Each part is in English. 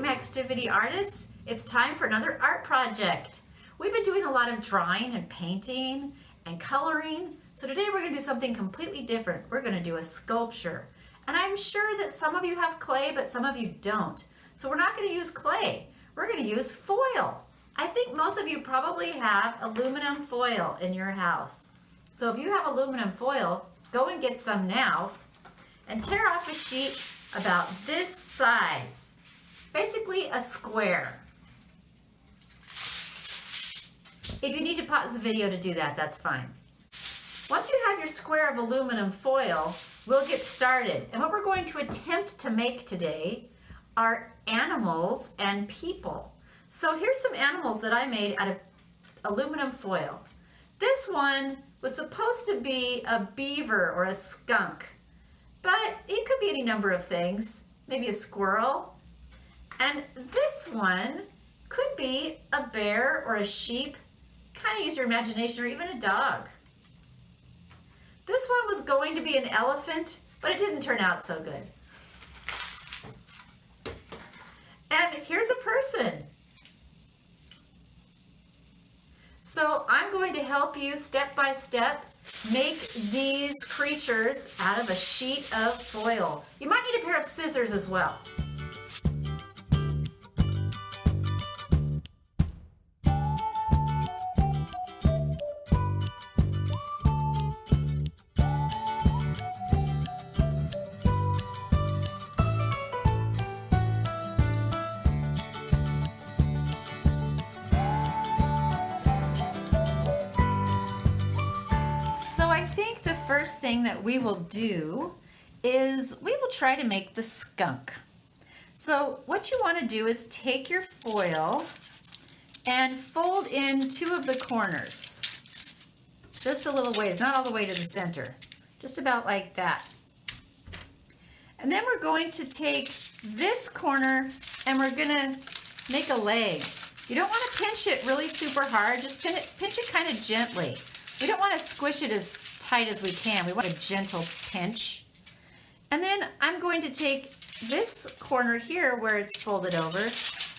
Maxtivity artists, it's time for another art project. We've been doing a lot of drawing and painting and coloring, so today we're going to do something completely different. We're going to do a sculpture. And I'm sure that some of you have clay, but some of you don't. So we're not going to use clay. We're going to use foil. I think most of you probably have aluminum foil in your house. So if you have aluminum foil, go and get some now and tear off a sheet about this size. Basically a square. If you need to pause the video to do that, that's fine. Once you have your square of aluminum foil, we'll get started. And what we're going to attempt to make today are animals and people. So here's some animals that I made out of aluminum foil. This one was supposed to be a beaver or a skunk, but it could be any number of things, maybe a squirrel. And this one could be a bear or a sheep, kind of use your imagination, or even a dog. This one was going to be an elephant, but it didn't turn out so good. And here's a person. So I'm going to help you step by step make these creatures out of a sheet of foil. You might need a pair of scissors as well. So I think the first thing that we will do is we will try to make the skunk. So what you want to do is take your foil and fold in two of the corners. Just a little ways, not all the way to the center. Just about like that. And then we're going to take this corner and we're going to make a leg. You don't want to pinch it really super hard, just pinch it kind of gently. We don't want to squish it as tight as we can. We want a gentle pinch. And then I'm going to take this corner here where it's folded over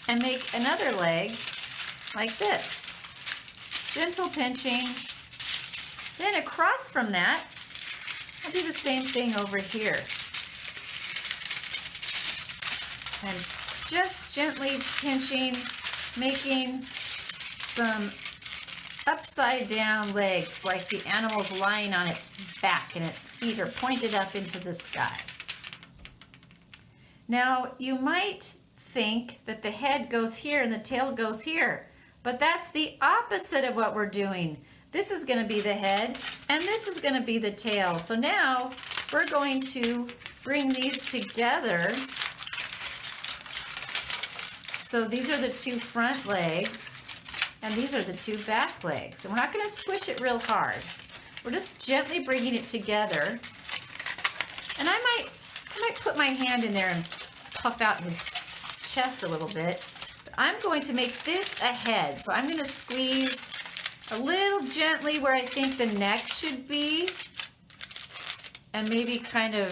and make another leg like this. Gentle pinching. Then across from that, I'll do the same thing over here. And just gently pinching, making some upside down legs like the animal's lying on its back and its feet are pointed up into the sky. Now you might think that the head goes here and the tail goes here, but that's the opposite of what we're doing. This is going to be the head and this is going to be the tail. So now we're going to bring these together. So these are the two front legs. And these are the two back legs. And we're not going to squish it real hard. We're just gently bringing it together. And I might put my hand in there and puff out his chest a little bit. But I'm going to make this a head. So I'm going to squeeze a little gently where I think the neck should be. And maybe kind of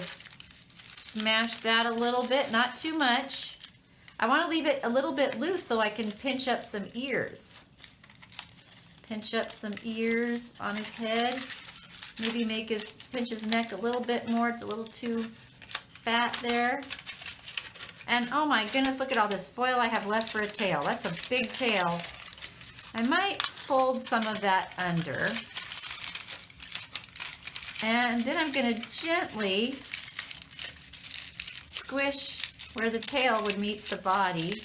smash that a little bit, not too much. I want to leave it a little bit loose so I can pinch up some ears. Pinch up some ears on his head. Maybe pinch his neck a little bit more. It's a little too fat there. And oh my goodness, look at all this foil I have left for a tail. That's a big tail. I might fold some of that under. And then I'm going to gently squish where the tail would meet the body.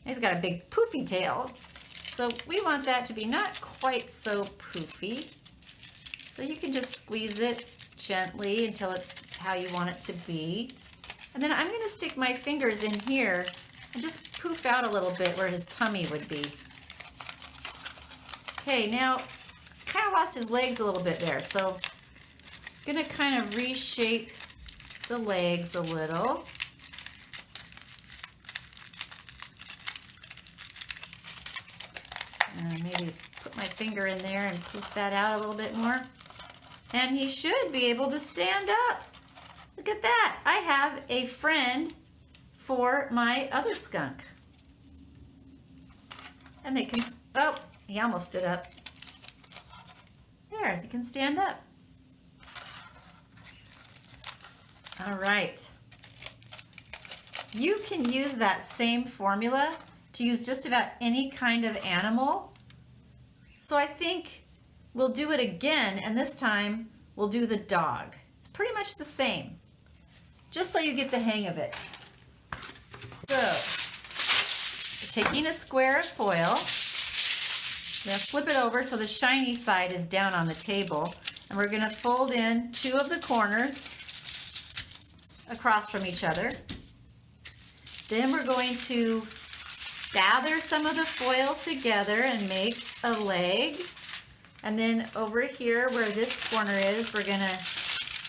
He's got a big poofy tail. So we want that to be not quite so poofy. So you can just squeeze it gently until it's how you want it to be. And then I'm going to stick my fingers in here and just poof out a little bit where his tummy would be. Okay, now kind of lost his legs a little bit there. So I'm going to kind of reshape the legs a little. Maybe put my finger in there and poof that out a little bit more. And he should be able to stand up. Look at that. I have a friend for my other skunk. And they can, oh, he almost stood up. There, they can stand up. All right. You can use that same formula to use just about any kind of animal. So I think we'll do it again, and this time we'll do the dog. It's pretty much the same, just so you get the hang of it. So, we're taking a square of foil. We're going to flip it over so the shiny side is down on the table, and we're going to fold in 2 of the corners across from each other. Then we're going to gather some of the foil together and make a leg. And then over here where this corner is, we're going to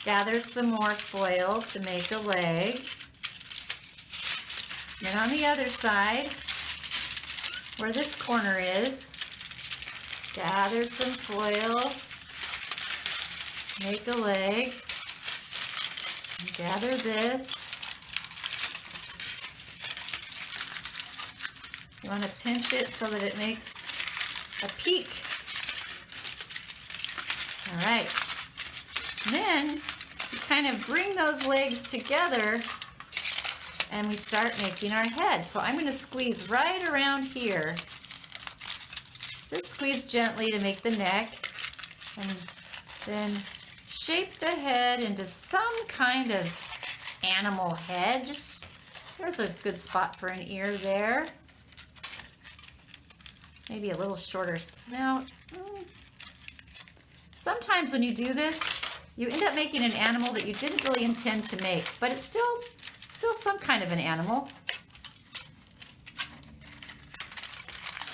gather some more foil to make a leg. Then on the other side, where this corner is, gather some foil, make a leg, and gather this. You want to pinch it so that it makes a peak. All right. And then you kind of bring those legs together and we start making our head. So I'm going to squeeze right around here. Just squeeze gently to make the neck, and then shape the head into some kind of animal head. Just, there's a good spot for an ear there. Maybe a little shorter snout. Sometimes when you do this, you end up making an animal that you didn't really intend to make, but it's still some kind of an animal.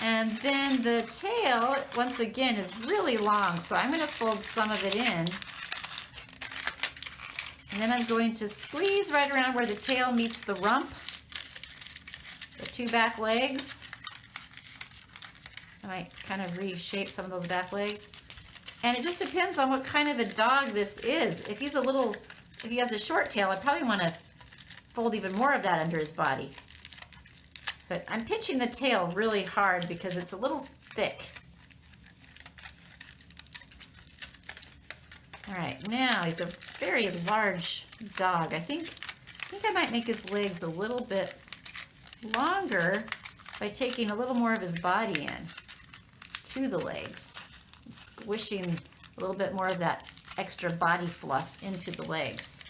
And then the tail, once again, is really long, so I'm going to fold some of it in. And then I'm going to squeeze right around where the tail meets the rump, the 2 back legs. I might kind of reshape some of those back legs. And it just depends on what kind of a dog this is. If he has a short tail, I probably want to fold even more of that under his body. But I'm pinching the tail really hard because it's a little thick. All right, now he's a very large dog. I think I might make his legs a little bit longer by taking a little more of his body in to the legs, squishing a little bit more of that extra body fluff into the legs.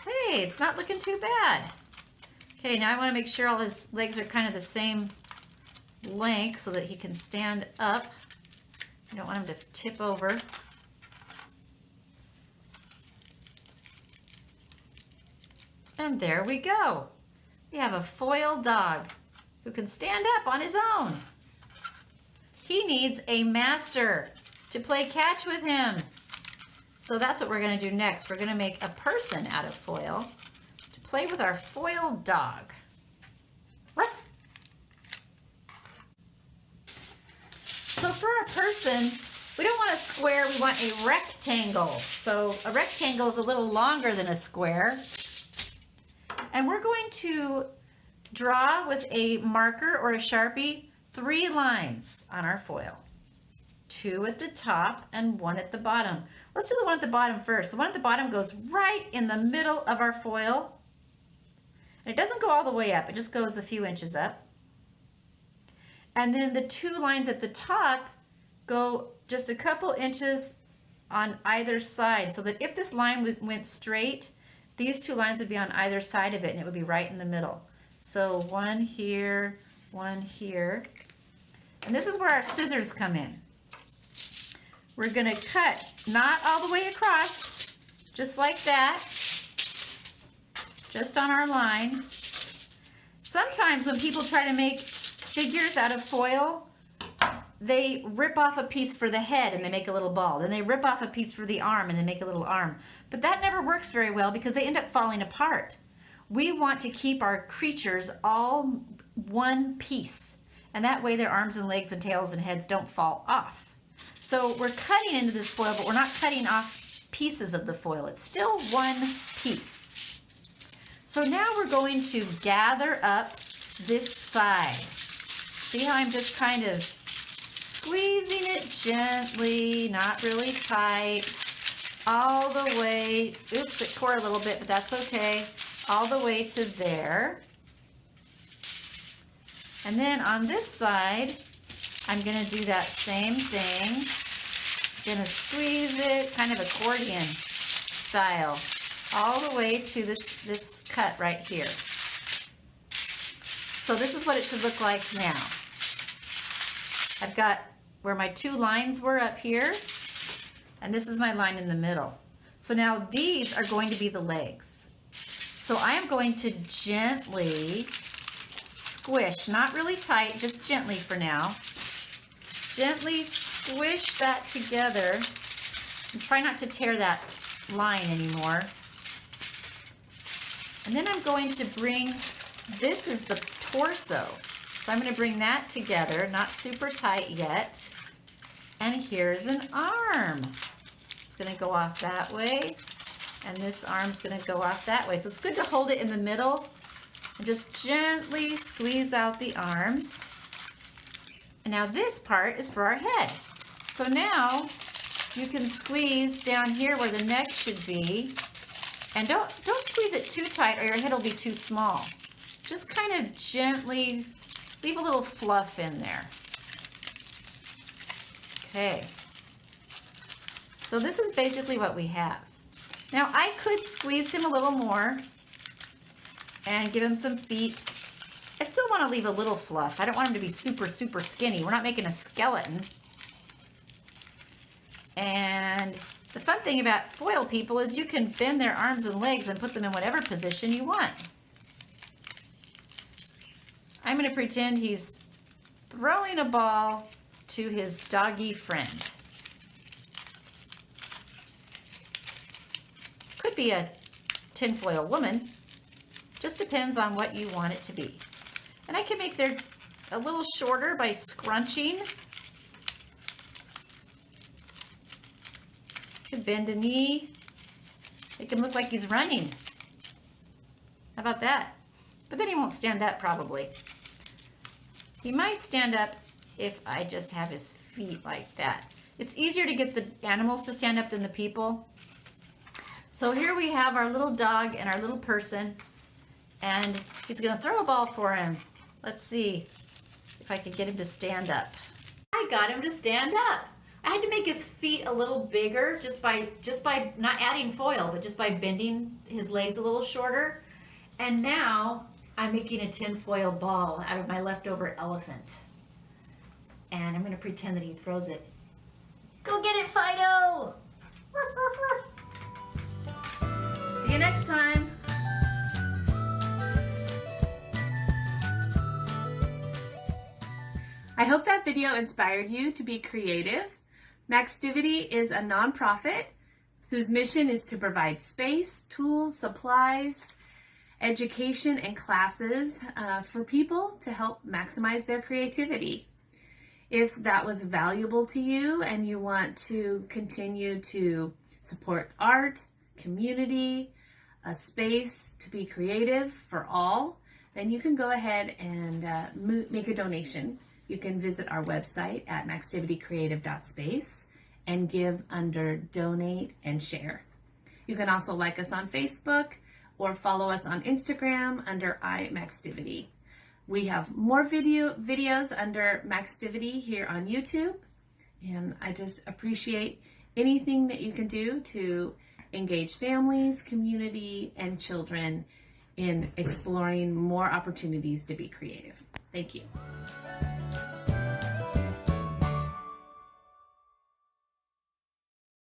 Hey, it's not looking too bad. Okay, now I want to make sure all his legs are kind of the same length so that he can stand up. I don't want him to tip over. And there we go. We have a foil dog who can stand up on his own. He needs a master to play catch with him. So that's what we're going to do next. We're going to make a person out of foil to play with our foil dog. Ruff. So for our person, we don't want a square, we want a rectangle. So a rectangle is a little longer than a square. And we're going to draw with a marker or a Sharpie 3 lines on our foil. 2 at the top and 1 at the bottom. Let's do the one at the bottom first. The one at the bottom goes right in the middle of our foil. And it doesn't go all the way up, it just goes a few inches up. And then the 2 lines at the top go just a couple inches on either side, so that if this line went straight, these 2 lines would be on either side of it and it would be right in the middle. So 1 here, 1 here. And this is where our scissors come in. We're going to cut not all the way across, just like that, just on our line. Sometimes when people try to make figures out of foil, they rip off a piece for the head and they make a little ball. Then they rip off a piece for the arm and they make a little arm. But that never works very well because they end up falling apart. We want to keep our creatures all one piece. And that way their arms and legs and tails and heads don't fall off. So we're cutting into this foil, but we're not cutting off pieces of the foil. It's still one piece. So now we're going to gather up this side. See how I'm just kind of squeezing it gently, not really tight, all the way, oops, it tore a little bit, but that's okay, all the way to there. And then on this side, I'm gonna do that same thing. Gonna squeeze it, kind of accordion style, all the way to this cut right here. So this is what it should look like now. I've got where my two lines were up here, and this is my line in the middle. So now these are going to be the legs. So I am going to gently squish, not really tight, just gently for now. Gently squish that together and try not to tear that line anymore. And then I'm going to bring, this is the torso. So I'm going to bring that together, not super tight yet. And here's an arm. It's going to go off that way. And this arm's going to go off that way. So it's good to hold it in the middle and just gently squeeze out the arms. And now this part is for our head. So now you can squeeze down here where the neck should be. And don't squeeze it too tight or your head will be too small. Just kind of gently leave a little fluff in there. Okay. So this is basically what we have. Now I could squeeze him a little more and give him some feet. I still want to leave a little fluff. I don't want him to be super, super skinny. We're not making a skeleton. And the fun thing about foil people is you can bend their arms and legs and put them in whatever position you want. I'm going to pretend he's throwing a ball to his doggy friend. Could be a tinfoil woman. Just depends on what you want it to be. And I can make their a little shorter by scrunching. Could bend a knee. Make him look like he's running. How about that? But then he won't stand up probably. He might stand up if I just have his feet like that. It's easier to get the animals to stand up than the people. So here we have our little dog and our little person, and he's gonna throw a ball for him. Let's see if I can get him to stand up. I got him to stand up. I had to make his feet a little bigger just by not adding foil, but just by bending his legs a little shorter. And now I'm making a tinfoil ball out of my leftover elephant. And I'm gonna pretend that he throws it. Go get it, Fido! See you next time. I hope that video inspired you to be creative. Maxtivity is a nonprofit whose mission is to provide space, tools, supplies, education, and classes for people to help maximize their creativity. If that was valuable to you and you want to continue to support art, community, a space to be creative for all, then you can go ahead and make a donation. You can visit our website at maxtivitycreative.space and give under donate and share. You can also like us on Facebook or follow us on Instagram under iMaxtivity. We have more videos under Maxtivity here on YouTube, and I just appreciate anything that you can do to engage families, community, and children in exploring more opportunities to be creative. Thank you.